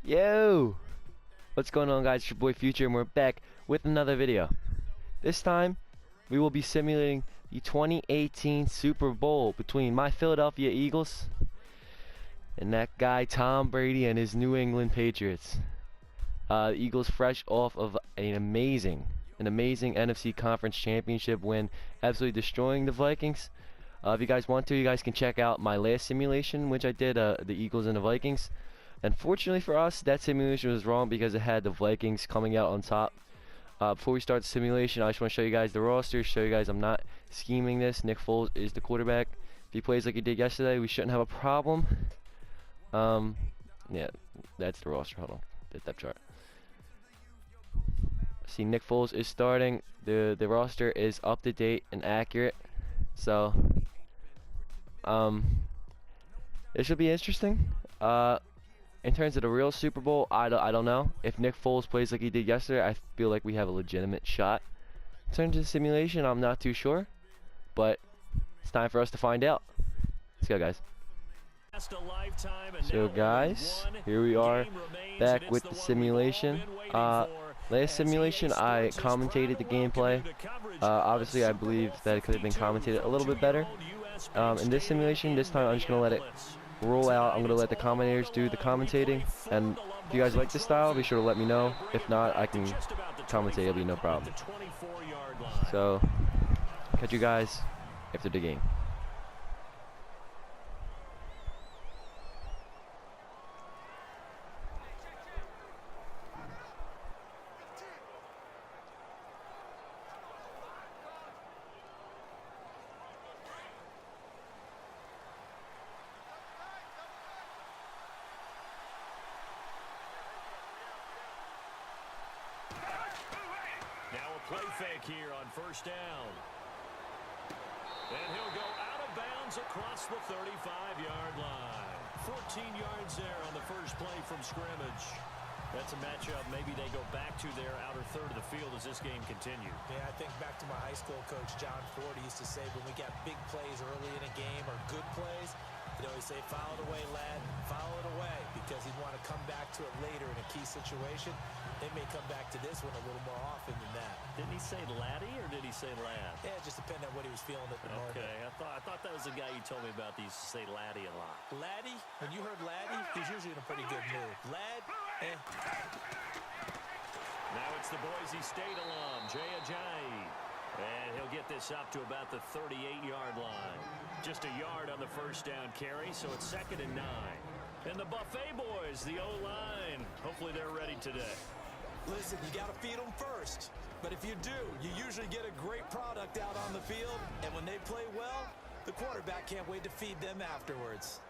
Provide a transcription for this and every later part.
Yo! What's going on, guys? It's your boy Future, and we're back with another video. This time, we will be simulating the 2018 Super Bowl between my Philadelphia Eagles and that guy Tom Brady and his New England Patriots. The Eagles fresh off of an amazing NFC Conference Championship win, absolutely destroying the Vikings. If you guys want to, you guys can check out my last simulation, which I did, the Eagles and the Vikings. Unfortunately for us, that simulation was wrong because it had the Vikings coming out on top. Before we start the simulation, I just want to show you guys the roster, show you guys I'm not scheming this. Nick Foles is the quarterback. If he plays like he did yesterday, we shouldn't have a problem. Yeah, that's the roster. Hold on, the depth chart. See, Nick Foles is starting. The roster is up to date and accurate. So, it should be interesting. In terms of the real Super Bowl, I don't know. If Nick Foles plays like he did yesterday, I feel like we have a legitimate shot. In terms of the simulation, I'm not too sure. But it's time for us to find out. Let's go, guys. So, guys, here we are back with the simulation. Last simulation, I commentated the gameplay. Obviously, I believe that it could have been commentated a little bit better. In this simulation, this time I'm just going to let it roll out. I'm going to let the commentators do the commentating, and if you guys like this style, be sure to let me know. If not, I can commentate, it'll be no problem. So, catch you guys after the game. Play fake here on first down. And he'll go out of bounds across the 35-yard line. 14 yards there on the first play from scrimmage. That's a matchup maybe they go back to their outer third of the field as this game continues. Yeah, I think back to my high school coach, John Ford. He used to say when we got big plays early in a game or good plays, he'd always say, foul it away, lad, foul it away, because he'd want to come back to it later in a key situation. They may come back to this one a little more often than that. Didn't he say laddie or did he say lad? Yeah, it just depended on what he was feeling at the moment. Okay, I thought that was the guy you told me about that used to say laddie a lot. Laddie? When you heard laddie, he's usually in a pretty good mood. Lad, eh. Now it's the Boise State alum, Jay Ajayi. And he'll get this up to about the 38-yard line. Just a yard on the first down carry, so it's 2nd and 9. And the Buffet boys, the O-line, hopefully they're ready today. Listen, you got to feed them first. But if you do, you usually get a great product out on the field. And when they play well, the quarterback can't wait to feed them afterwards.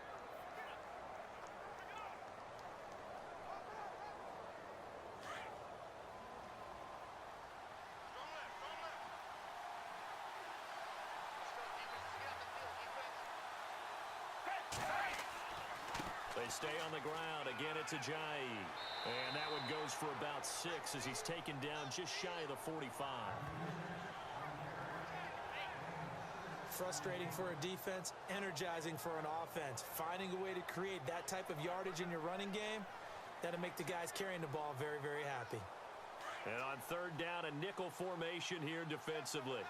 They stay on the ground. Again, it's Ajayi. And that one goes for about 6 as he's taken down just shy of the 45. Frustrating for a defense, energizing for an offense. Finding a way to create that type of yardage in your running game, that'll make the guys carrying the ball very, very happy. And on 3rd down, a nickel formation here defensively.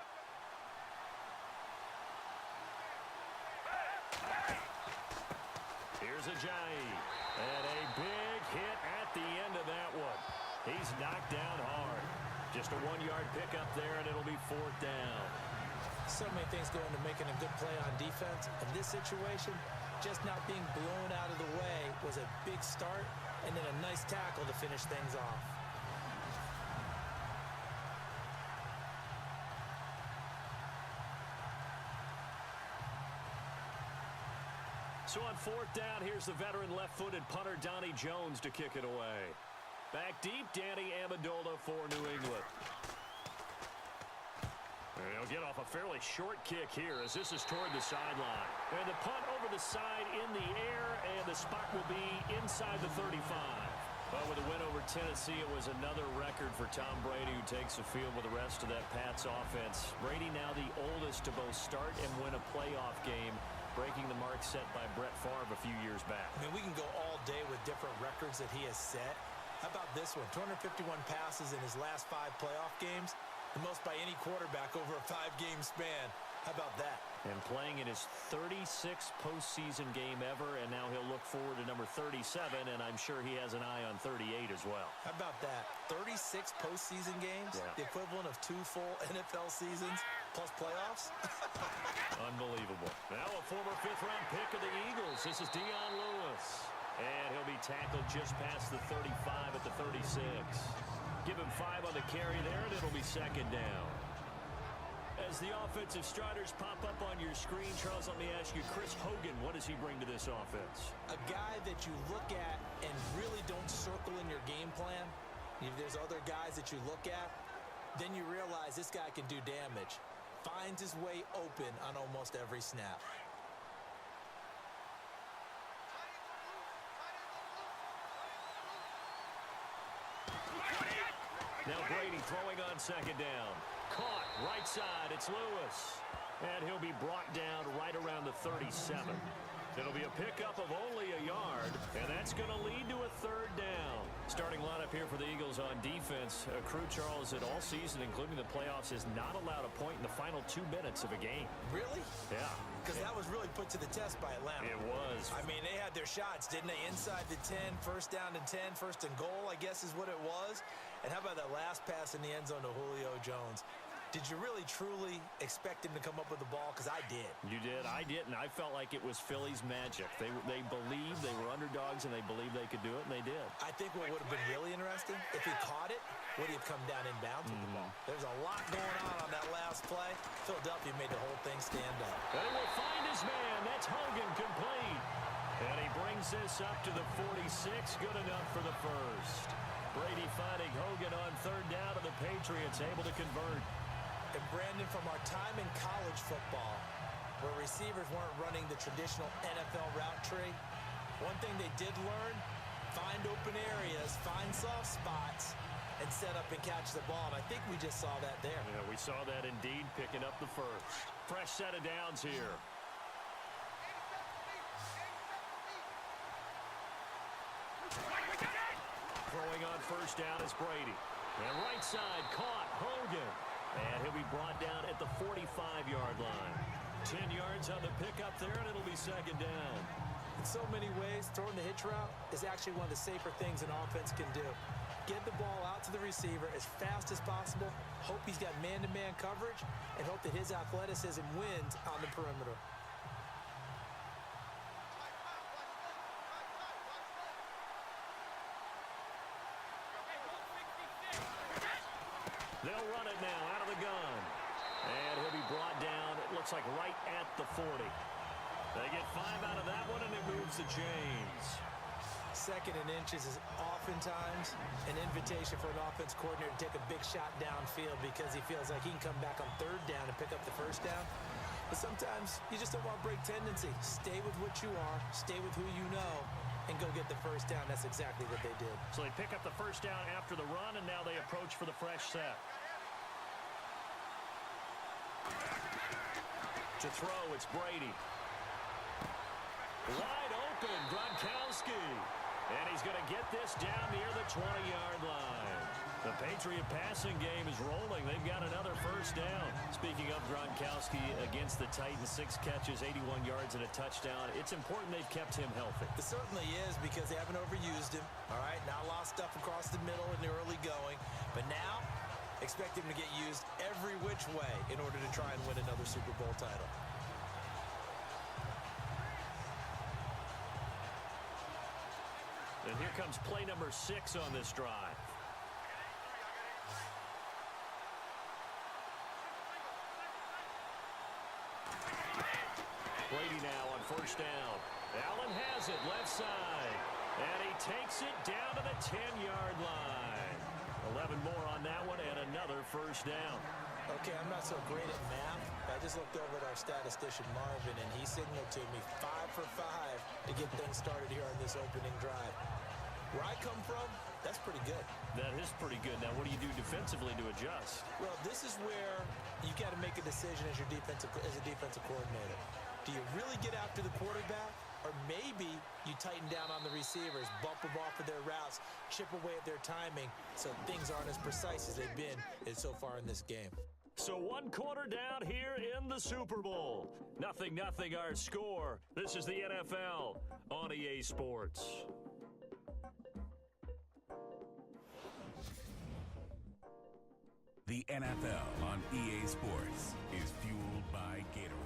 Here's Ajayi, and a big hit at the end of that one. He's knocked down hard. Just a 1-yard pickup there, and it'll be 4th down. So many things go into making a good play on defense. In this situation, just not being blown out of the way was a big start, and then a nice tackle to finish things off. So on 4th down, here's the veteran left-footed punter Donnie Jones to kick it away. Back deep, Danny Amendola for New England. And he'll get off a fairly short kick here as this is toward the sideline. And the punt over the side in the air, and the spot will be inside the 35. Well, with a win over Tennessee, it was another record for Tom Brady, who takes the field with the rest of that Pats offense. Brady now the oldest to both start and win a playoff game breaking the mark set by Brett Favre a few years back. I mean, we can go all day with different records that he has set. How about this one? 251 passes in his last 5 playoff games, the most by any quarterback over a 5-game span. How about that? And playing in his 36th postseason game ever, and now he'll look forward to number 37, and I'm sure he has an eye on 38 as well. How about that? 36 postseason games, the equivalent of 2 full NFL seasons, plus playoffs? Unbelievable. Now a former 5th-round pick of the Eagles. This is Dion Lewis. And he'll be tackled just past the 35 at the 36. Give him 5 on the carry there, and it'll be 2nd down. As the offensive starters pop up on your screen, Charles, let me ask you, Chris Hogan, what does he bring to this offense? A guy that you look at and really don't circle in your game plan. If there's other guys that you look at, then you realize this guy can do damage. Finds his way open on almost every snap. Now Brady throwing on 2nd down. Caught, right side, it's Lewis. And he'll be brought down right around the 37. It'll be a pickup of only a yard, and that's going to lead to a 3rd down. Starting lineup here for the Eagles on defense. A crew, Charles, that all season, including the playoffs, has not allowed a point in the final 2 minutes of a game. Really? Yeah. Because that was really put to the test by Atlanta. It was. I mean, they had their shots, didn't they? Inside the 10, 1st down and 10, 1st and goal, I guess is what it was. And how about that last pass in the end zone to Julio Jones? Did you really, truly expect him to come up with the ball? Because I did. You did. I didn't. I felt like it was Philly's magic. They believed they were underdogs, and they believed they could do it, and they did. I think what would have been really interesting, if he caught it, would he have come down inbounds with the ball? There's a lot going on that last play. Philadelphia made the whole thing stand up. And he will find his man. That's Hogan, complete. And he brings this up to the 46. Good enough for the 1st. Brady finding Hogan on 3rd down, and the Patriots able to convert. And Brandon, from our time in college football, where receivers weren't running the traditional NFL route tree, one thing they did learn, find open areas, find soft spots, and set up and catch the ball. And I think we just saw that there. Yeah, we saw that indeed, picking up the 1st. Fresh set of downs here. Throwing on 1st down is Brady. And right side caught, Hogan. And he'll be brought down at the 45-yard line. 10 yards on the pickup there, and it'll be 2nd down. In so many ways, throwing the hitch route is actually one of the safer things an offense can do. Get the ball out to the receiver as fast as possible, hope he's got man-to-man coverage, and hope that his athleticism wins on the perimeter. They'll run it now out of the gun. And he'll be brought down, it looks like right at the 40. They get 5 out of that one, and it moves the chains. 2nd and inches is oftentimes an invitation for an offense coordinator to take a big shot downfield because he feels like he can come back on 3rd down and pick up the 1st down. But sometimes you just don't want break tendency. Stay with what you are, stay with who you know, and go get the 1st down. That's exactly what they did. So they pick up the 1st down after the run, and now they approach for the fresh set. To throw, it's Brady. Wide open, Gronkowski. And he's going to get this down near the 20-yard line. The Patriot passing game is rolling. They've got another 1st down. Speaking of Gronkowski against the Titans, 6 catches, 81 yards, and a touchdown. It's important they've kept him healthy. It certainly is because they haven't overused him. All right, now lost stuff across the middle in the early going. But now, expect him to get used every which way in order to try and win another Super Bowl title. And here comes play number 6 on this drive. Brady now on 1st down. Allen has it left side. And he takes it down to the 10-yard line. 11 more on that one and another 1st down. Okay, I'm not so great at math. I just looked over at our statistician, Marvin, and he signaled to me 5 for 5 to get things started here on this opening drive. Where I come from, that's pretty good. That is pretty good. Now, what do you do defensively to adjust? Well, this is where you got to make a decision as a defensive coordinator. Do you really get after the quarterback? Or maybe you tighten down on the receivers, bump them off of their routes, chip away at their timing so things aren't as precise as they've been so far in this game. So 1 quarter down here in the Super Bowl. 0-0 our score. This is the NFL on EA Sports. The NFL on EA Sports is fueled by Gatorade.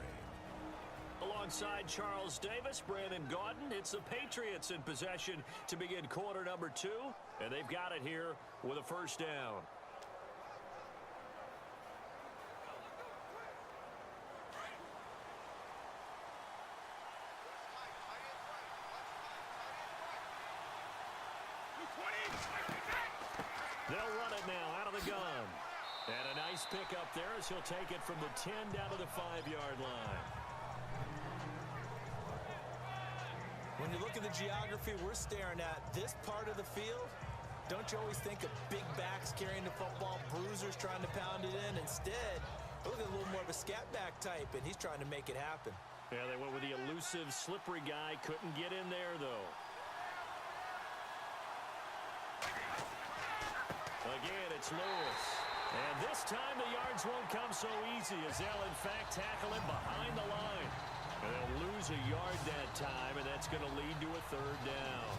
Alongside Charles Davis, Brandon Gaudin, it's the Patriots in possession to begin quarter number 2, and they've got it here with a first down. They'll run it now out of the gun. And a nice pick up there as he'll take it from the 10 down to the 5-yard line. When you look at the geography we're staring at, this part of the field, don't you always think of big backs carrying the football, bruisers trying to pound it in? Instead, look at a little more of a scat back type, and he's trying to make it happen. Yeah, they went with the elusive, slippery guy. Couldn't get in there, though. Again, it's Lewis. And this time the yards won't come so easy as they'll, in fact, tackle him behind the line. And they'll lose a yard that time, and that's going to lead to a third down.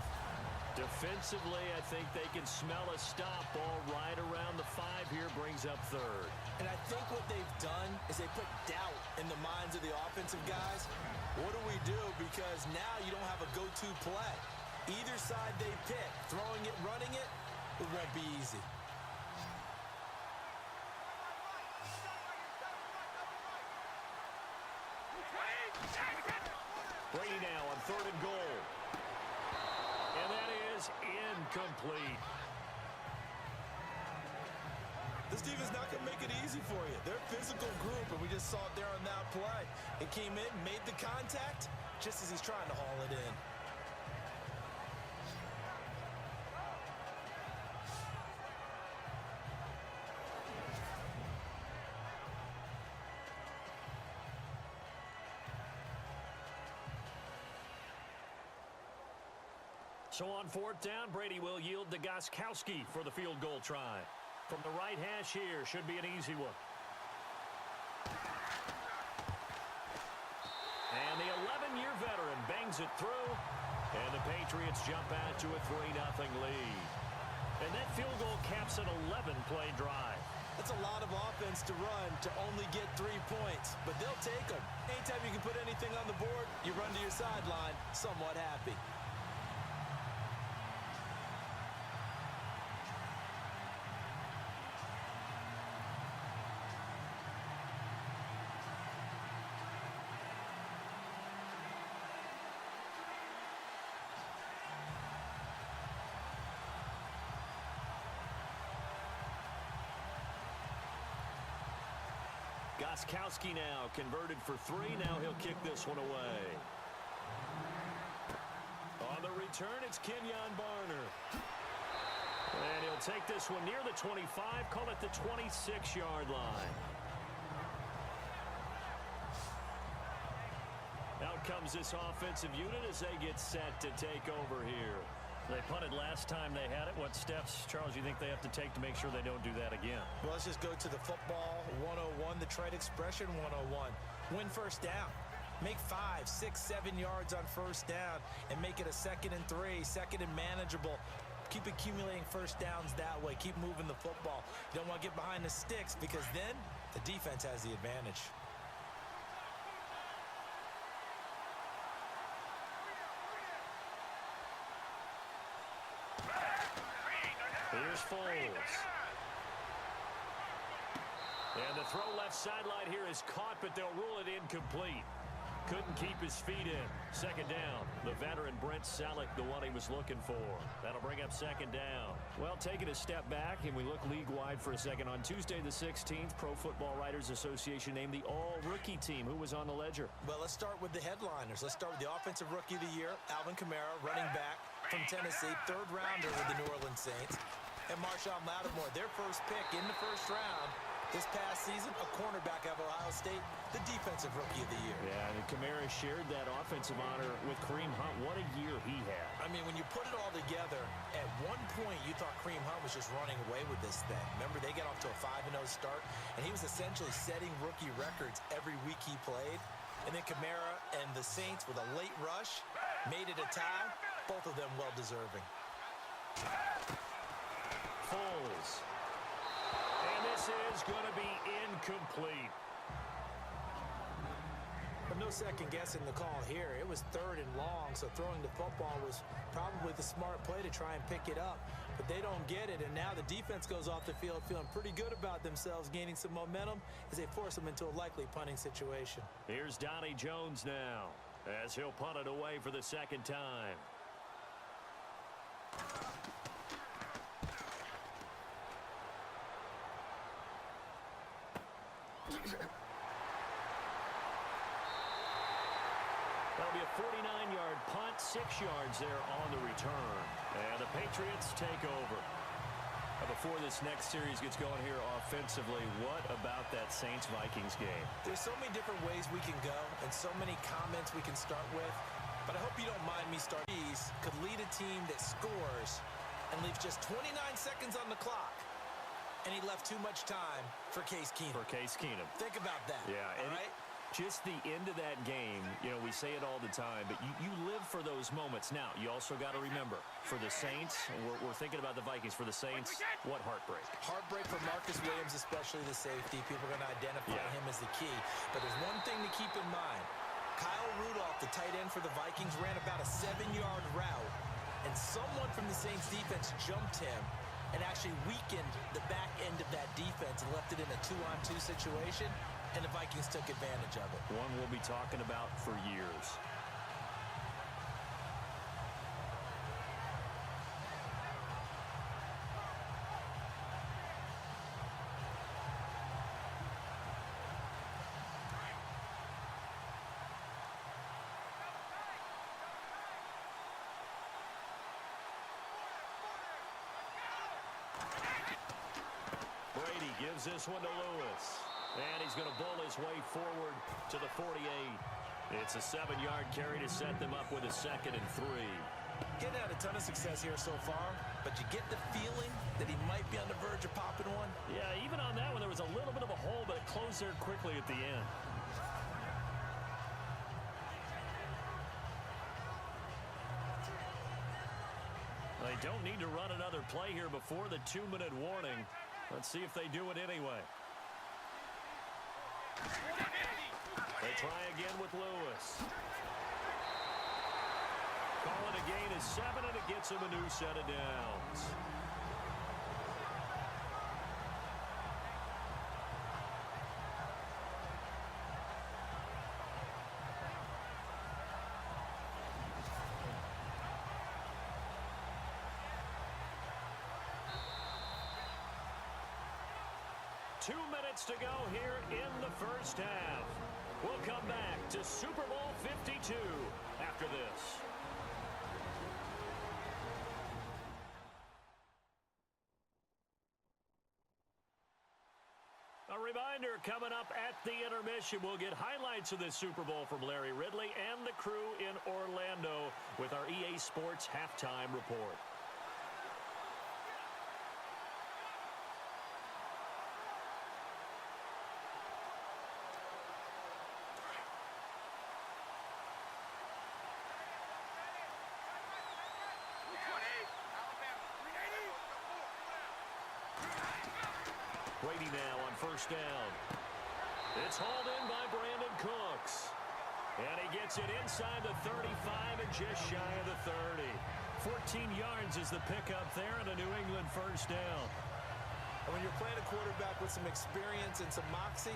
Defensively, I think they can smell a stop ball right around the 5 here, brings up third. And I think what they've done is they put doubt in the minds of the offensive guys. What do we do? Because now you don't have a go-to play. Either side they pick, throwing it, running it, it won't be easy. Brady now on 3rd and goal. And that is incomplete. This defense is not going to make it easy for you. They're a physical group, and we just saw it there on that play. It came in, made the contact, just as he's trying to haul it in. So on 4th down, Brady will yield to Gostkowski for the field goal try. From the right hash here, should be an easy one. And the 11-year veteran bangs it through, and the Patriots jump out to a 3-0 lead. And that field goal caps an 11-play drive. That's a lot of offense to run to only get 3 points, but they'll take them. Anytime you can put anything on the board, you run to your sideline somewhat happy. Gostkowski now converted for 3. Now he'll kick this one away. On the return, it's Kenyon Barner. And he'll take this one near the 25, call it the 26-yard line. Out comes this offensive unit as they get set to take over here. They punted last time they had it. What steps, Charles, you think they have to take to make sure they don't do that again? Well, let's just go to the football 101, the trade expression 101. Win first down. Make 5, 6, 7 yards on first down and make it a 2nd and 3, 2nd and manageable. Keep accumulating first downs that way. Keep moving the football. You don't want to get behind the sticks because then the defense has the advantage. Here's Foles. And the throw left sideline here is caught, but they'll rule it incomplete. Couldn't keep his feet in. 2nd down. The veteran Brent Selleck, the one he was looking for. That'll bring up 2nd down. Well, taking a step back, and we look league-wide for a second. On Tuesday the 16th, Pro Football Writers Association named the all-rookie team. Who was on the ledger? Well, let's start with the headliners. Let's start with the Offensive Rookie of the Year, Alvin Kamara, running back from Tennessee, 3rd rounder with the New Orleans Saints. And Marshawn Lattimore, their first pick in the 1st round This past season, a cornerback out of Ohio State, the defensive rookie of the year. Yeah, and Kamara shared that offensive honor with Kareem Hunt. What a year he had. I mean, when you put it all together, at one point you thought Kareem Hunt was just running away with this thing. Remember, they got off to a 5-0 start, and he was essentially setting rookie records every week he played. And then Kamara and the Saints with a late rush made it a tie. Both of them well-deserving. Foles. And this is going to be incomplete. But no second guessing the call here. It was 3rd and long, so throwing the football was probably the smart play to try and pick it up. But they don't get it, and now the defense goes off the field feeling pretty good about themselves, gaining some momentum as they force them into a likely punting situation. Here's Donnie Jones now, as he'll punt it away for the second time. That'll be a 49-yard punt, 6 yards there on the return. And the Patriots take over. Before this next series gets going here offensively, what about that Saints-Vikings game? There's so many different ways we can go and so many comments we can start with. But I hope you don't mind me starting. These could lead a team that scores and leaves just 29 seconds on the clock. And he left too much time for Case Keenum. Think about that. Yeah, all right? Just the end of that game, you know, we say it all the time, but you live for those moments. Now, you also got to remember, for the Saints, we're thinking about the Vikings. For the Saints, what heartbreak. Heartbreak for Marcus Williams, especially the safety. People are going to identify him as the key. But there's one thing to keep in mind. Kyle Rudolph, the tight end for the Vikings, ran about a 7-yard route, and someone from the Saints defense jumped him and actually weakened the back end of that defense and left it in a 2-on-2 situation. And the Vikings took advantage of it. One we'll be talking about for years. Brady gives this one to Lewis. And he's going to bull his way forward to the 48. It's a 7-yard carry to set them up with a 2nd and 3. Getting out a ton of success here so far, but you get the feeling that he might be on the verge of popping one. Yeah, even on that one, there was a little bit of a hole, but it closed there quickly at the end. They don't need to run another play here before the 2-minute warning. Let's see if they do it anyway. They try again with Lewis. Call it a gain of 7, and it gets him a new set of downs. Two minutes to go here in the first half. We'll come back to Super Bowl 52 after this. A reminder, coming up at the intermission, we'll get highlights of this Super Bowl from Larry Ridley and the crew in Orlando with our EA Sports Halftime Report. Brady now on first down. It's hauled in by Brandon Cooks. And he gets it inside the 35 and just shy of the 30. 14 yards is the pickup there and a New England first down. And when you're playing a quarterback with some experience and some moxie,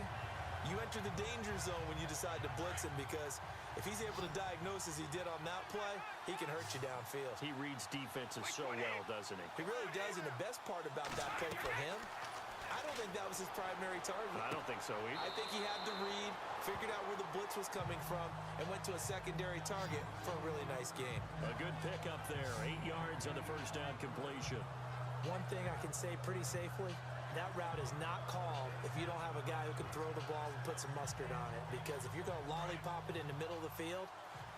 you enter the danger zone when you decide to blitz him, because if he's able to diagnose as he did on that play, he can hurt you downfield. He reads defenses so well, doesn't he? He really does, and the best part about that play for him, I don't think that was his primary target. I don't think so either. I think he had the read, figured out where the blitz was coming from, and went to a secondary target for a really nice gain. A good pickup there. 8 yards on the first down completion. One thing I can say pretty safely, that route is not called if you don't have a guy who can throw the ball and put some mustard on it. Because if you're going to lollipop it in the middle of the field,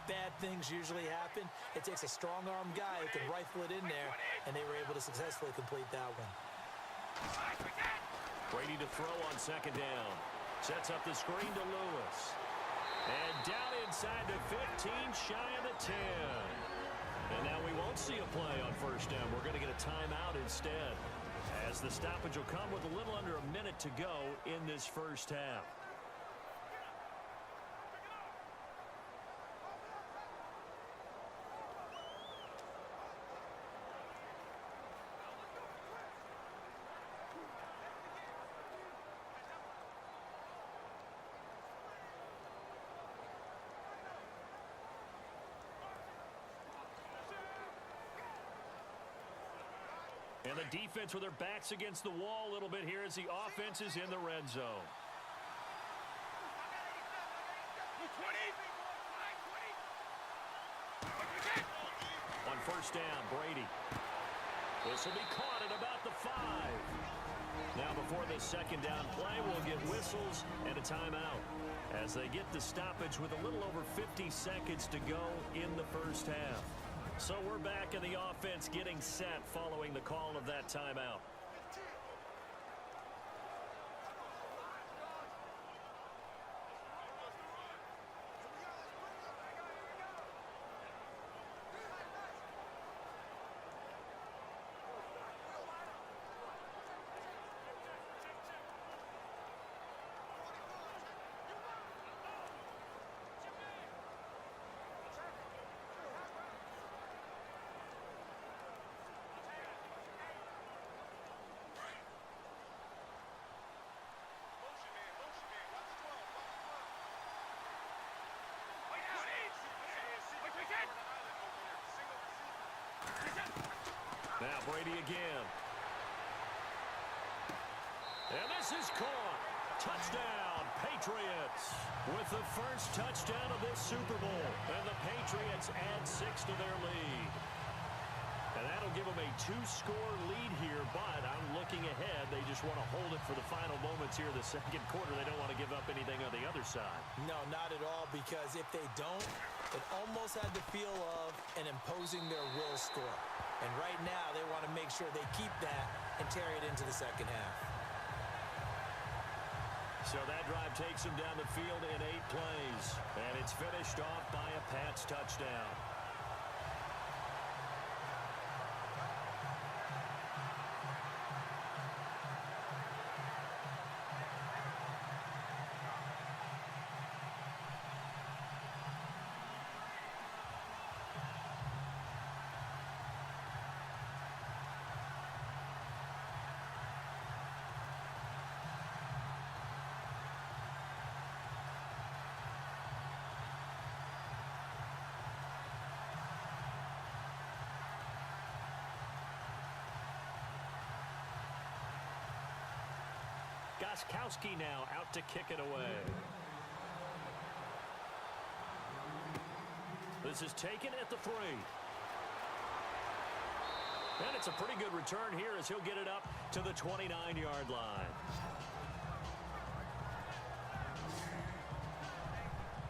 bad things usually happen. It takes a strong-arm guy who can rifle it in there, and they were able to successfully complete that one. Brady to throw on second down. Sets up the screen to Lewis. And down inside the 15, shy of the 10. And now we won't see a play on first down. We're going to get a timeout instead, as the stoppage will come with a little under a minute to go in this first half. And the defense with their backs against the wall a little bit here as the offense is in the red zone. On first down, Brady. This will be caught at about the 5. Now before this second down play, we'll get whistles and a timeout as they get the stoppage with a little over 50 seconds to go in the first half. So we're back in the offense getting set following the call of that timeout. Now Brady again. And this is caught. Touchdown, Patriots. With the first touchdown of this Super Bowl. And the Patriots add 6 to their lead. And that'll give them a 2-score lead here, but I'm looking ahead. They just want to hold it for the final moments here in the second quarter. They don't want to give up anything on the other side. No, not at all, because if they don't, it almost had the feel of an imposing their will score. And right now, they want to make sure they keep that and carry it into the second half. So that drive takes them down the field in 8 plays. And it's finished off by a Pats touchdown. Gostkowski now out to kick it away. This is taken at the 3. And it's a pretty good return here as he'll get it up to the 29-yard line.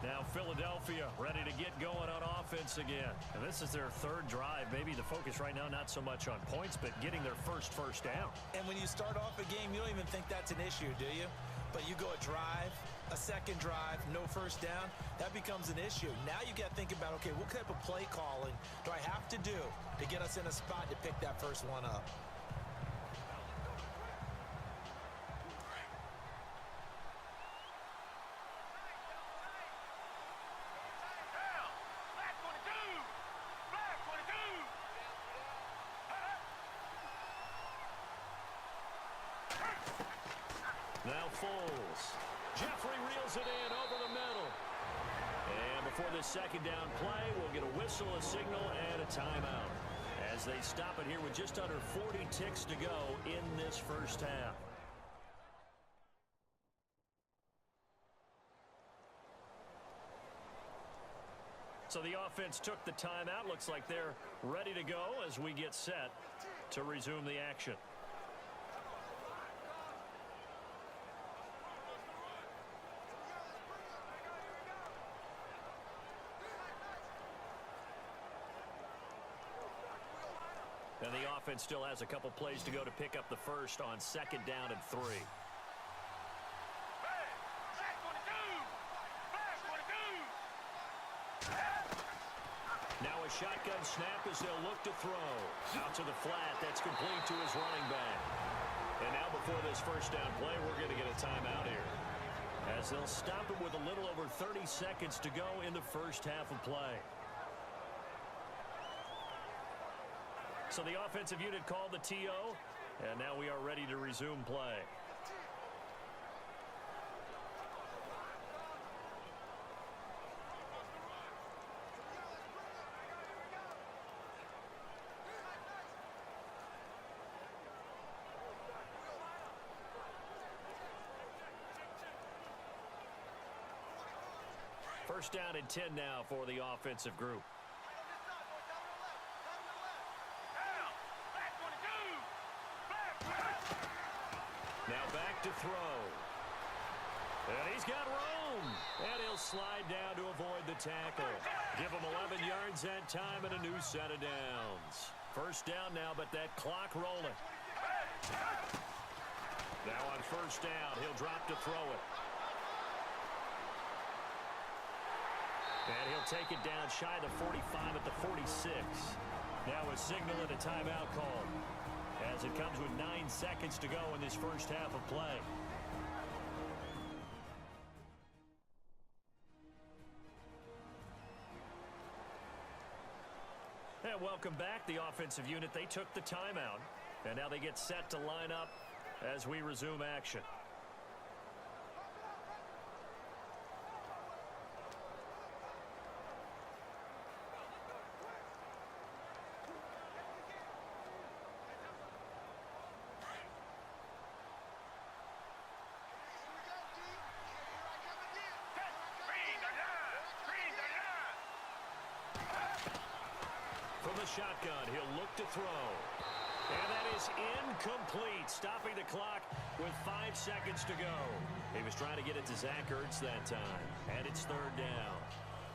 Now Philadelphia ready to get going on offense again. And this is their 3rd drive. Maybe the focus right now not so much on points, but getting their first down. And when you start off a game, you don't even think that's an issue, do you? But you go a drive, a second drive, no first down, that becomes an issue. Now you got to think about, okay, what type of play calling do I have to do to get us in a spot to pick that first one up? Now Foles. Jeffrey reels it in over the middle. And before this second down play, we'll get a whistle, a signal, and a timeout as they stop it here with just under 40 ticks to go in this first half. So the offense took the timeout. Looks like they're ready to go as we get set to resume the action. offense still has a couple plays to go to pick up the first on 2nd down and 3. Now a shotgun snap as they'll look to throw. Out to the flat. That's complete to his running back. And now before this first down play, we're going to get a timeout here, as they'll stop it with a little over 30 seconds to go in the first half of play. So the offensive unit called the TO, and now we are ready to resume play. First down and 10 now for the offensive group. Now back to throw. And he's got room. And he'll slide down to avoid the tackle. Give him 11 yards that time and a new set of downs. First down now, but that clock rolling. Now on first down, he'll drop to throw it. And he'll take it down shy of the 45 at the 46. Now a signal and a timeout call, as it comes with 9 seconds to go in this first half of play. And welcome back. The offensive unit, they took the timeout, and now they get set to line up as we resume action. From the shotgun, he'll look to throw. And that is incomplete, stopping the clock with 5 seconds to go. He was trying to get it to Zach Ertz that time, and it's 3rd down.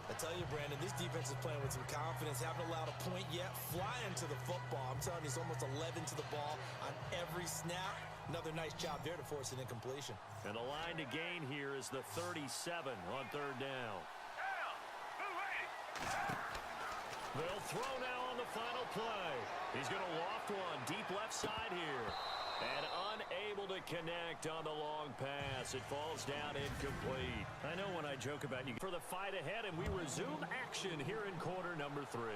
I tell you, Brandon, this defense is playing with some confidence. Haven't allowed a point yet. Flying to the football. I'm telling you, it's almost 11 to the ball on every snap. Another nice job there to force an incompletion. And the line to gain here is the 37 on 3rd down. They'll throw now on the final play. He's going to loft one deep left side here. And unable to connect on the long pass. It falls down incomplete. I know when I joke about you for the fight ahead, and we resume action here in quarter number 3.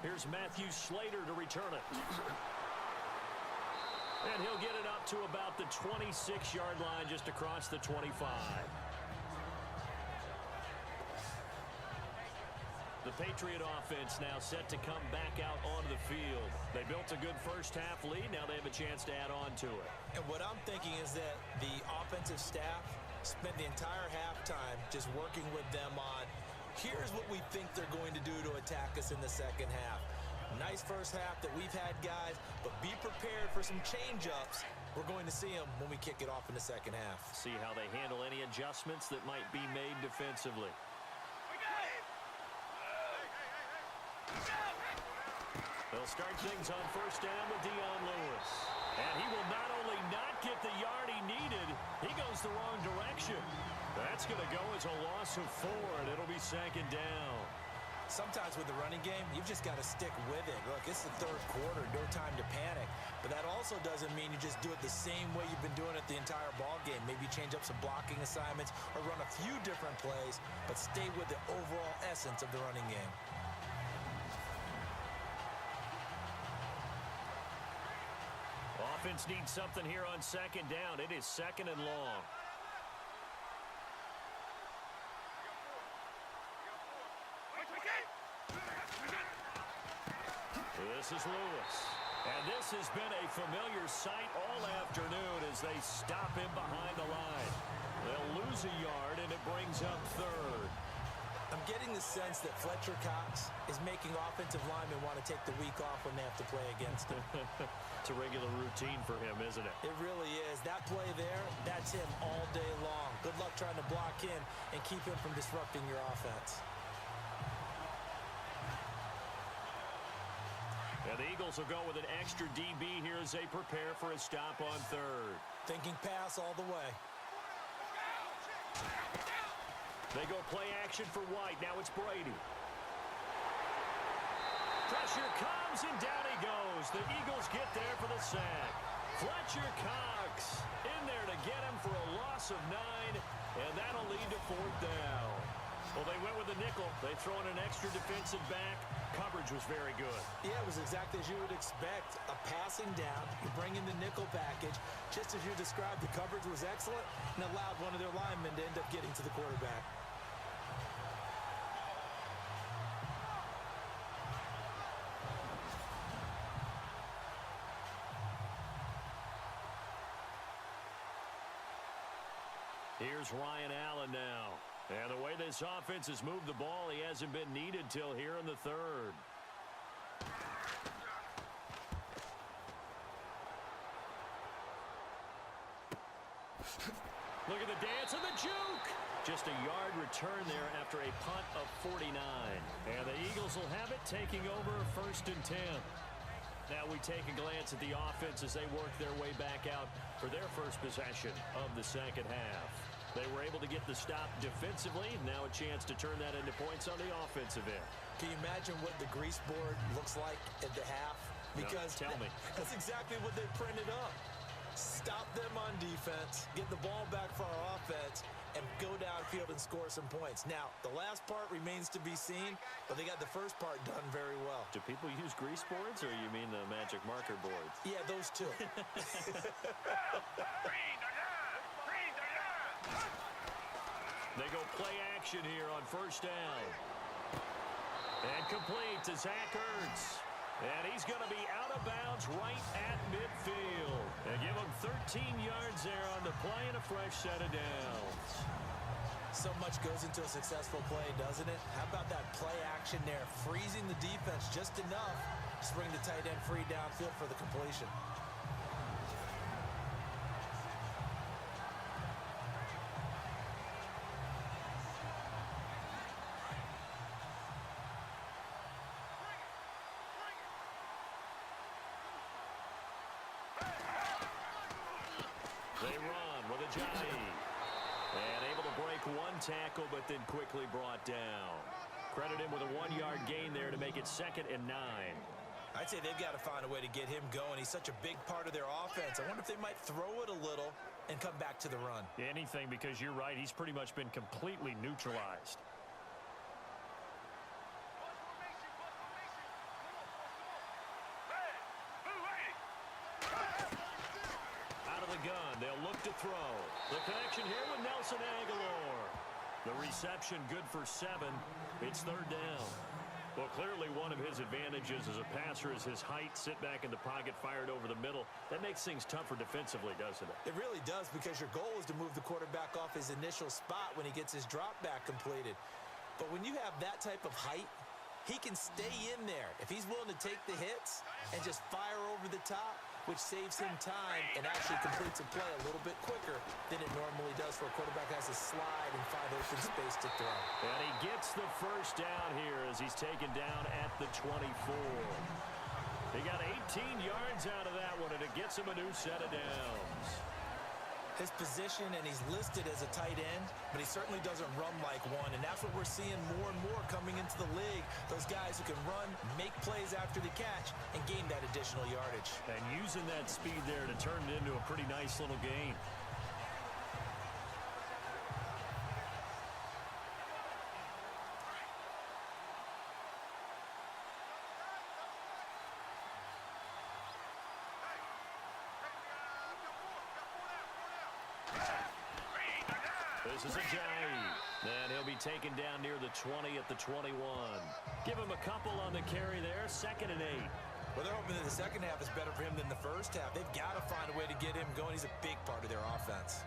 Here's Matthew Slater to return it. And he'll get it up to about the 26-yard line, just across the 25. The Patriot offense now set to come back out onto the field. They built a good first half lead. Now they have a chance to add on to it. And what I'm thinking is that the offensive staff spent the entire halftime just working with them on, here's what we think they're going to do to attack us in the second half. Nice first half that we've had, guys, but be prepared for some change-ups. We're going to see them when we kick it off in the second half. See how they handle any adjustments that might be made defensively. They'll start things on first down with Dion Lewis. And he will not only not get the yard he needed, he goes the wrong direction. That's going to go as a loss of 4, and it'll be 2nd down. Sometimes with the running game, you've just got to stick with it. Look, it's the 3rd quarter, no time to panic. But that also doesn't mean you just do it the same way you've been doing it the entire ball game. Maybe change up some blocking assignments or run a few different plays, but stay with the overall essence of the running game. Offense needs something here on 2nd down. It is 2nd and long. This is Lewis. And this has been a familiar sight all afternoon as they stop him behind the line. They'll lose a yard, and it brings up 3rd. I'm getting the sense that Fletcher Cox is making offensive linemen want to take the week off when they have to play against him. It's a regular routine for him, isn't it? It really is. That play there, that's him all day long. Good luck trying to block in and keep him from disrupting your offense. And the Eagles Eagles will go with an extra DB here as they prepare for a stop on third. Thinking pass all the way. They go play action for White. Now it's Brady. Pressure comes, and down he goes. The Eagles get there for the sack. Fletcher Cox in there to get him for a loss of 9, and that'll lead to 4th down. Well, they went with the nickel. They throw in an extra defensive back. Coverage was very good. Yeah, it was exactly as you would expect. A passing down. You bring in the nickel package. Just as you described, the coverage was excellent and allowed one of their linemen to end up getting to the quarterback. Here's Ryan Allen now. And the way this offense has moved the ball, he hasn't been needed till here in the third. Look at the dance and the juke. Just a yard return there after a punt of 49. And the Eagles will have it, taking over 1st and 10. Now we take a glance at the offense as they work their way back out for their first possession of the second half. They were able to get the stop defensively. Now a chance to turn that into points on the offensive end. Can you imagine what the grease board looks like at the half? Because no, tell me. That's exactly what they printed up. Stop them on defense, get the ball back for our offense, and go downfield and score some points. Now, the last part remains to be seen, but they got the first part done very well. Do people use grease boards, or you mean the magic marker boards? Yeah, those two. They go play action here on 1st down. And complete to Zach Ertz. And he's going to be out of bounds right at midfield. And give him 13 yards there on the play and a fresh set of downs. So much goes into a successful play, doesn't it? How about that play action there? Freezing the defense just enough to bring the tight end free downfield for the completion. They run with Ajayi. And able to break one tackle, but then quickly brought down. Credit him with a 1-yard gain there to make it 2nd and 9. I'd say they've got to find a way to get him going. He's such a big part of their offense. I wonder if they might throw it a little and come back to the run. Anything, because you're right. He's pretty much been completely neutralized. Gun. They'll look to throw. The connection here with Nelson Aguilar. The reception good for 7. It's 3rd down. Well, clearly one of his advantages as a passer is his height. Sit back in the pocket, fired over the middle. That makes things tougher defensively, doesn't it? It really does, because your goal is to move the quarterback off his initial spot when he gets his drop back completed. But when you have that type of height, he can stay in there if he's willing to take the hits and just fire over the top, which saves him time and actually completes a play a little bit quicker than it normally does for a quarterback who has to slide and find open space to throw. And he gets the 1st down here as he's taken down at the 24. He got 18 yards out of that one, and it gets him a new set of downs. His position, and he's listed as a tight end, but he certainly doesn't run like one, and that's what we're seeing more and more coming into the league. Those guys who can run, make plays after the catch, and gain that additional yardage. And using that speed there to turn it into a pretty nice little gain. This is Ajayi, and he'll be taken down near the 20 at the 21. Give him a couple on the carry there, 2nd and 8. Well, they're hoping that the second half is better for him than the first half. They've got to find a way to get him going. He's a big part of their offense.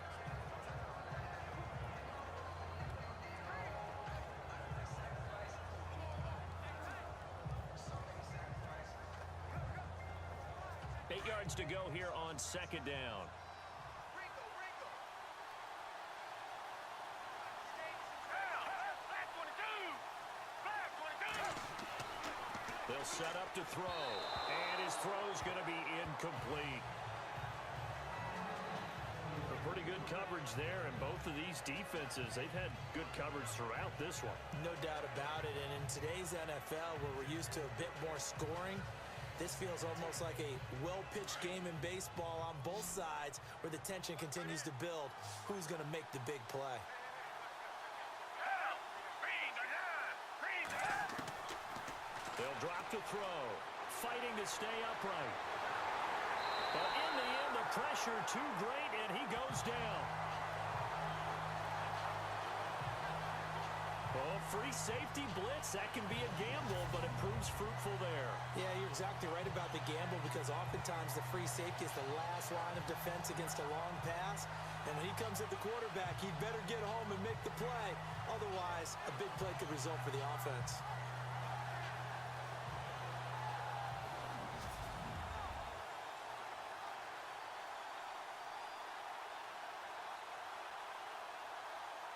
Eight yards to go here on 2nd down. They'll He'll set up to throw. And his throw's going to be incomplete. Pretty good coverage there, and both of these defenses, they've had good coverage throughout this one. No doubt about it, and in today's NFL, where we're used to a bit more scoring, this feels almost like a well-pitched game in baseball on both sides, where the tension continues to build. Who's going to make the big play? They'll drop to throw, fighting to stay upright. But in the end, the pressure too great, and he goes down. Oh, free safety blitz. That can be a gamble, but it proves fruitful there. Yeah, you're exactly right about the gamble, because oftentimes the free safety is the last line of defense against a long pass. And when he comes at the quarterback, he'd better get home and make the play. Otherwise, a big play could result for the offense.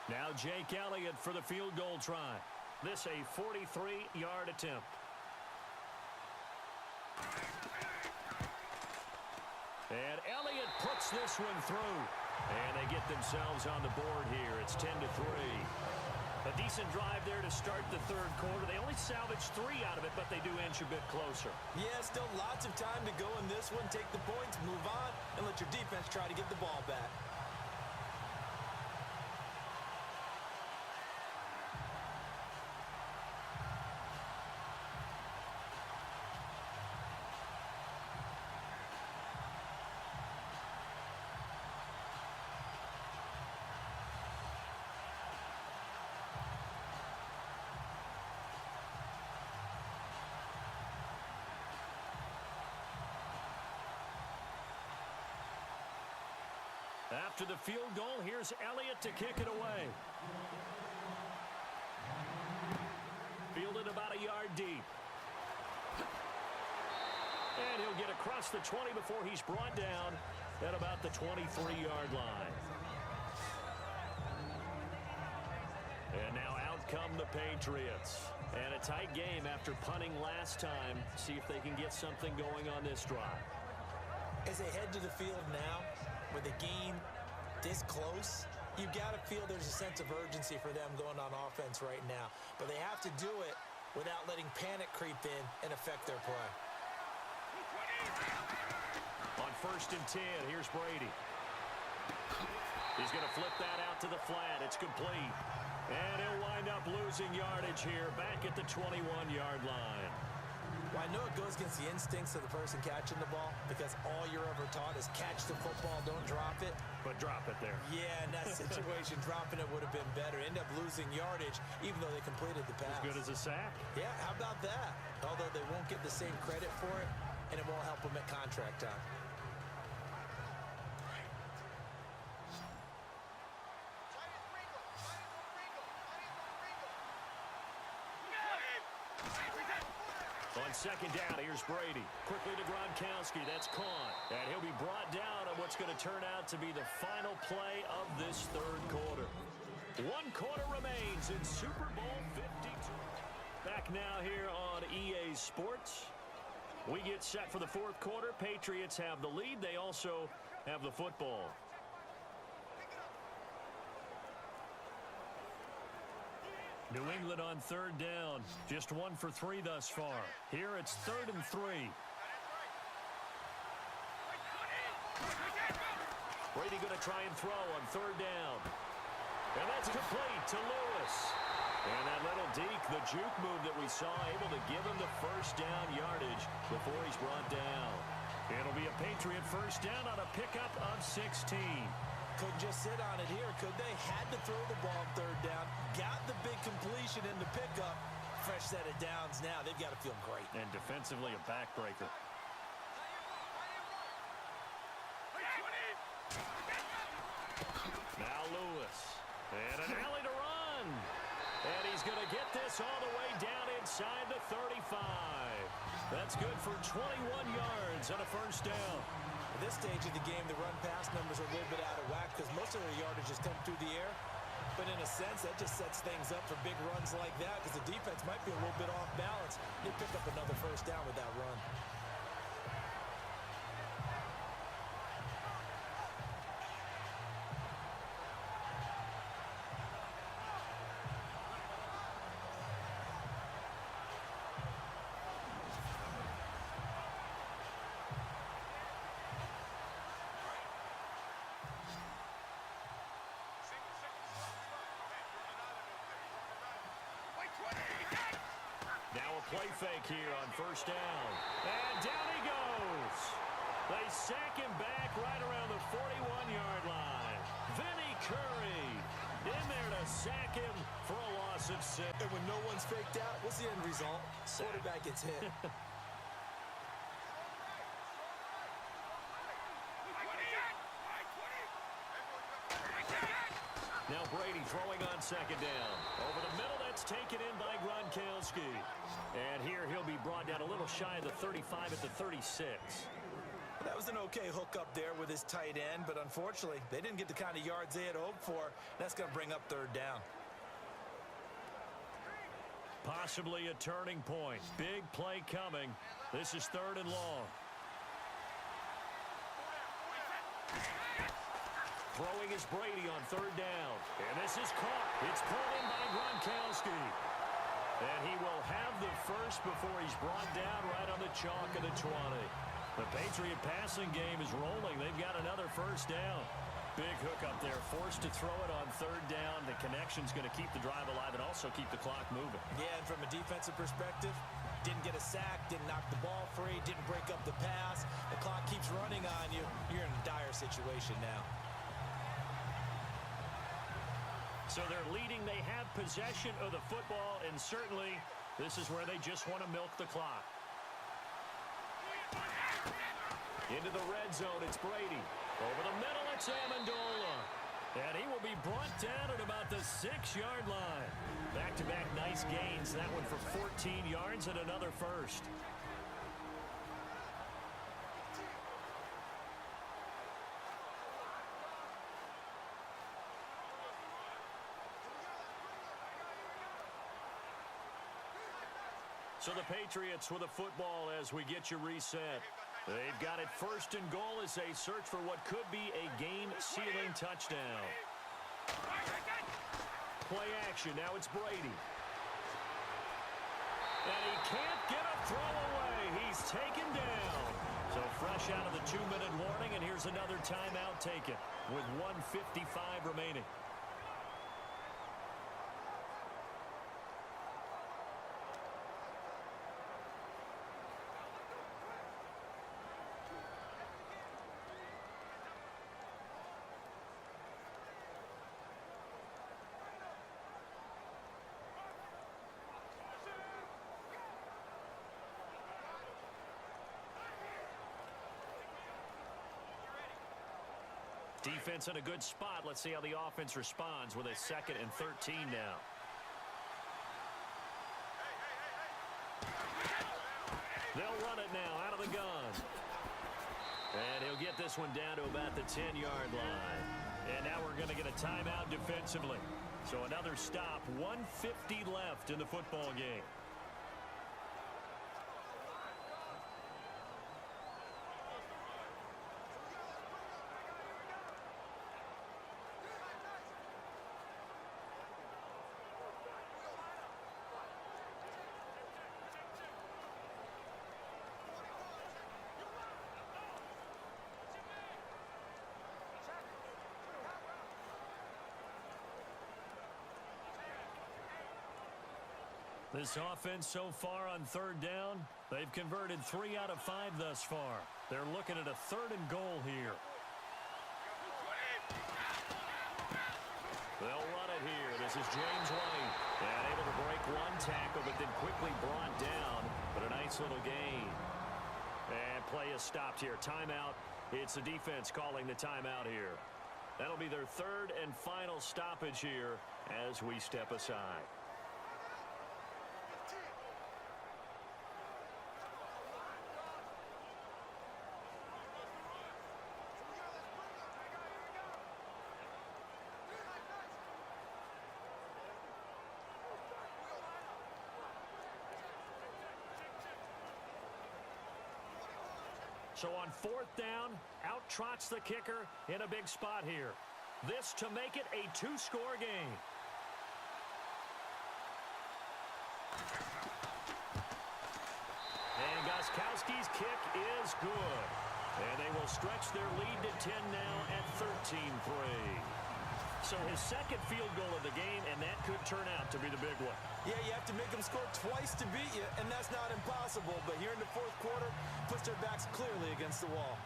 Now Jake Elliott for the field goal try. This a 43-yard attempt. And Elliott puts this one through. And they get themselves on the board here. It's 10-3. A decent drive there to start the third quarter. They only salvaged 3 out of it, but they do inch a bit closer. Yeah, still lots of time to go in this one. Take the points, move on, and let your defense try to get the ball back. After the field goal, here's Elliott to kick it away. Fielded about a yard deep. And he'll get across the 20 before he's brought down at about the 23-yard line. And now out come the Patriots. And a tight game after punting last time. See if they can get something going on this drive. As they head to the field now, with the game this close, you've got to feel there's a sense of urgency for them going on offense right now. But they have to do it without letting panic creep in and affect their play. On 1st and 10, here's Brady. He's going to flip that out to the flat. It's complete. And he'll wind up losing yardage here back at the 21-yard line. Well, I know it goes against the instincts of the person catching the ball, because all you're ever taught is catch the football, don't drop it. But drop it there. Yeah, in that situation, dropping it would have been better. End up losing yardage, even though they completed the pass. As good as a sack. Yeah, how about that? Although they won't get the same credit for it, and it won't help them at contract time. On 2nd down, here's Brady. Quickly to Gronkowski. That's caught. And he'll be brought down on what's going to turn out to be the final play of this third quarter. 1 quarter remains in Super Bowl 52. Back now here on EA Sports. We get set for the 4th quarter. Patriots have the lead. They also have the football. New England on 3rd down. Just 1 for 3 thus far. Here it's 3rd and 3. Brady going to try and throw on 3rd down. And that's complete to Lewis. And that little deke, the juke move that we saw, able to give him the 1st down yardage before he's brought down. It'll be a Patriot 1st down on a pickup of 16. Couldn't just sit on it here, could they? Had to throw the ball 3rd down. Got the big completion in the pickup. Fresh set of downs now. They've got to feel great. And defensively a backbreaker. Now Lewis. And an alley to run. And he's going to get this all the way down inside the 35. That's good for 21 yards on a 1st down. At this stage of the game, the run-pass numbers are a little bit out of whack, because most of their yardage has come through the air. But in a sense, that just sets things up for big runs like that because the defense might be a little bit off balance. They pick up another first down with that run. Now a play fake here on first down. And down he goes. They sack him back right around the 41-yard line. Vinny Curry in there to sack him for a loss of 6. And when no one's faked out, what's the end result? Quarterback gets hit. Now Brady throwing on second down. Over the middle, that's taken in by Gronkowski. And here he'll be brought down a little shy of the 35 at the 36. That was an okay hook up there with his tight end, but unfortunately, they didn't get the kind of yards they had hoped for. That's going to bring up third down. Possibly a turning point. Big play coming. This is third and long. Throwing is Brady on third down. And this is caught. It's pulled in by Gronkowski. And he will have the first before he's brought down right on the chalk of the 20. The Patriot passing game is rolling. They've got another first down. Big hook up there. Forced to throw it on third down. The connection's going to keep the drive alive and also keep the clock moving. Yeah, and from a defensive perspective, didn't get a sack, didn't knock the ball free, didn't break up the pass. The clock keeps running on you. You're in a dire situation now. So they're leading. They have possession of the football, and certainly this is where they just want to milk the clock. Into the red zone, it's Brady. Over the middle, it's Amendola. And he will be brought down at about the 6-yard line. Back-to-back nice gains. That one for 14 yards and another first. So the Patriots with a football as we get you reset. They've got it first and goal as they search for what could be a game-sealing touchdown. Play action. Now it's Brady. And he can't get a throw away. He's taken down. So fresh out of the 2-minute warning, and here's another timeout taken with 1:55 remaining. Defense in a good spot. Let's see how the offense responds with a 2nd and 13 now. They'll run it now out of the gun. And he'll get this one down to about the 10-yard line. And now we're going to get a timeout defensively. So another stop. 1:50 left in the football game. This offense so far on third down, they've converted 3 out of 5 thus far. They're looking at a 3rd and goal here. They'll run it here. This is James White. And able to break one tackle, but then quickly brought down. But a nice little gain. And play is stopped here. Timeout. It's the defense calling the timeout here. That'll be their 3rd and final stoppage here as we step aside. So on 4th down, out trots the kicker in a big spot here. This to make it a 2-score game. And Gostkowski's kick is good. And they will stretch their lead to 10 now at 13-3. So his second field goal of the game, and that could turn out to be the big one. Yeah, you have to make them score twice to beat you, and that's not impossible. But here in the 4th quarter, puts their backs clearly against the wall.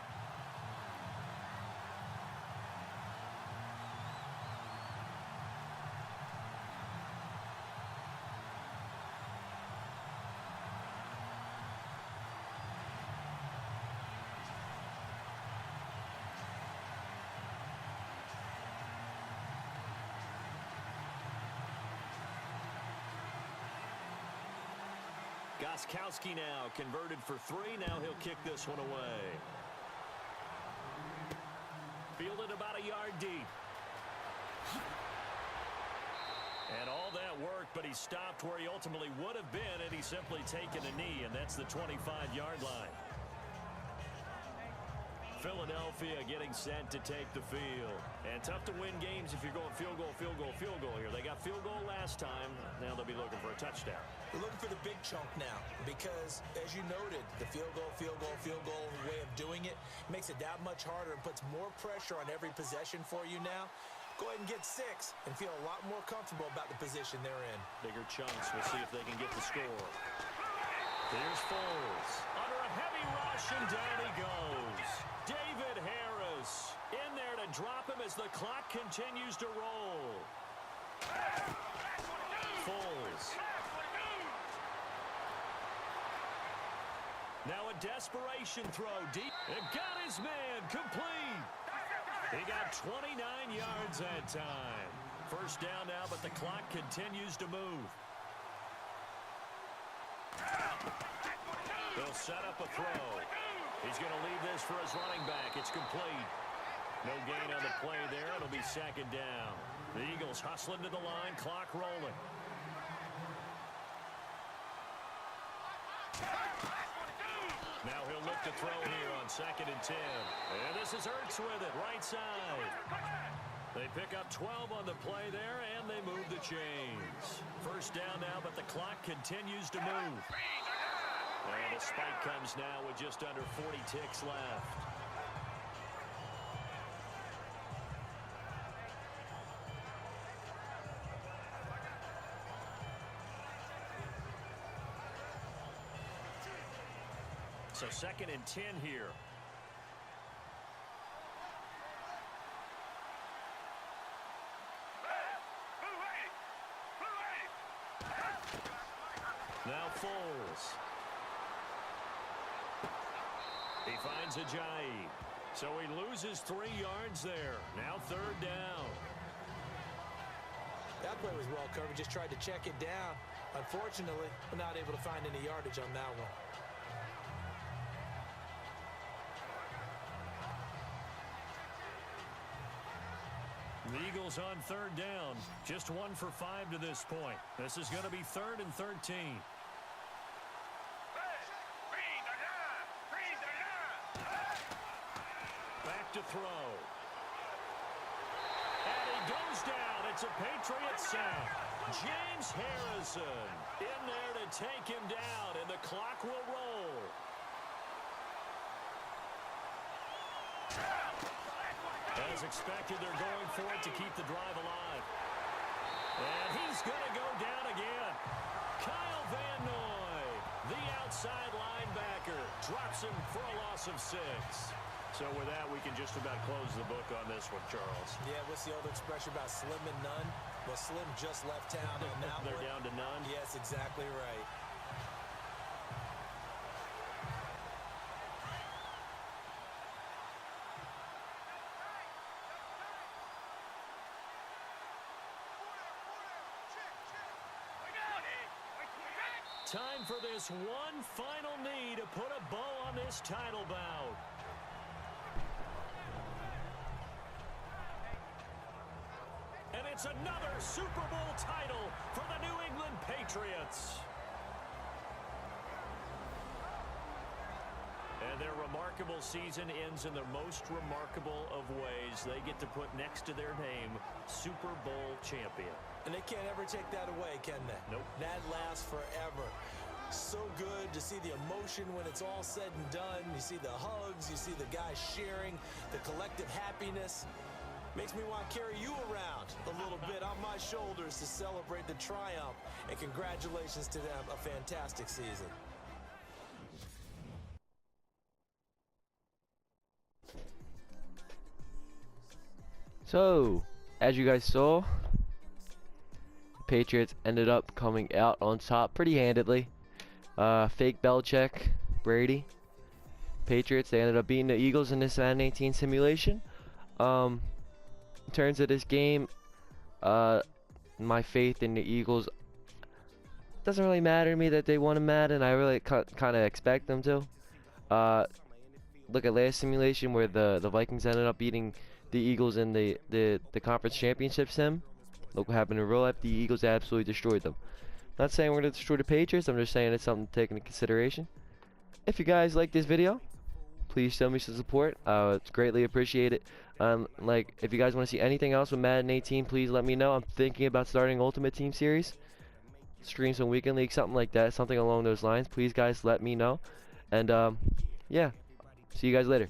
Gostkowski now converted for 3. Now he'll kick this one away. Fielded about a yard deep. And all that work, but he stopped where he ultimately would have been, and he's simply taken a knee, and that's the 25-yard line. Philadelphia getting set to take the field. And tough to win games if you're going field goal, field goal, field goal here. They got field goal last time. Now they'll be looking for a touchdown. They're looking for the big chunk now because, as you noted, the field goal way of doing it makes it that much harder and puts more pressure on every possession for you now. Go ahead and get 6 and feel a lot more comfortable about the position they're in. Bigger chunks. We'll see if they can get the score. Here's Foles. Under a heavy rush, and down he goes. David Harris in there to drop him as the clock continues to roll. Foles. Now a desperation throw deep. It got his man complete. He got 29 yards that time. First down now, but the clock continues to move. They'll set up a throw. He's going to leave this for his running back. It's complete. No gain on the play there. It'll be 2nd down. The Eagles hustling to the line, clock rolling. Now he'll look to throw here on 2nd and 10. And this is Ertz with it, right side. They pick up 12 on the play there, and they move the chains. First down now, but the clock continues to move. And a spike comes now with just under 40 ticks left. So 2nd and 10 here. Now Foles. He finds Ajayi. So he loses 3 yards there. Now 3rd down. That play was well covered. Just tried to check it down. Unfortunately, we're not able to find any yardage on that one. The Eagles on 3rd down. Just 1 for 5 to this point. This is going to be 3rd and 13. Back to throw. And he goes down. It's a Patriots sack. James Harrison in there to take him down, and the clock will roll. As expected, they're going for it to keep the drive alive. And he's going to go down again. Kyle Van Noy, the outside linebacker, drops him for a loss of 6. So with that, we can just about close the book on this one, Charles. Yeah, what's the old expression about slim and none? Well, Slim just left town on that one. They're down to none? Yes, exactly right. Time for this one final knee to put a bow on this title bout. And it's another Super Bowl title for the New England Patriots. And their remarkable season ends in the most remarkable of ways. They get to put next to their name Super Bowl champion. And they can't ever take that away, can they? Nope. That lasts forever. So good to see the emotion when it's all said and done. You see the hugs, you see the guys sharing, the collective happiness. Makes me want to carry you around a little bit on my shoulders to celebrate the triumph. And congratulations to them, a fantastic season. So, as you guys saw, the Patriots ended up coming out on top pretty handedly. Fake Belichick, Brady. Patriots, they ended up beating the Eagles in this Madden 18 simulation. In terms of this game, my faith in the Eagles doesn't really matter to me that they won a Madden. I really kind of expect them to. Look at last simulation where the Vikings ended up beating the Eagles in the conference championship sim. Look what happened in real life. The Eagles absolutely destroyed them. Not saying we're going to destroy the Patriots. I'm just saying it's something to take into consideration. If you guys like this video, please show me some support. It's greatly appreciated. Like, if you guys want to see anything else with Madden 18, please let me know. I'm thinking about starting Ultimate Team Series. Stream some weekend league, something like that. Something along those lines. Please, guys, let me know. And, yeah. See you guys later.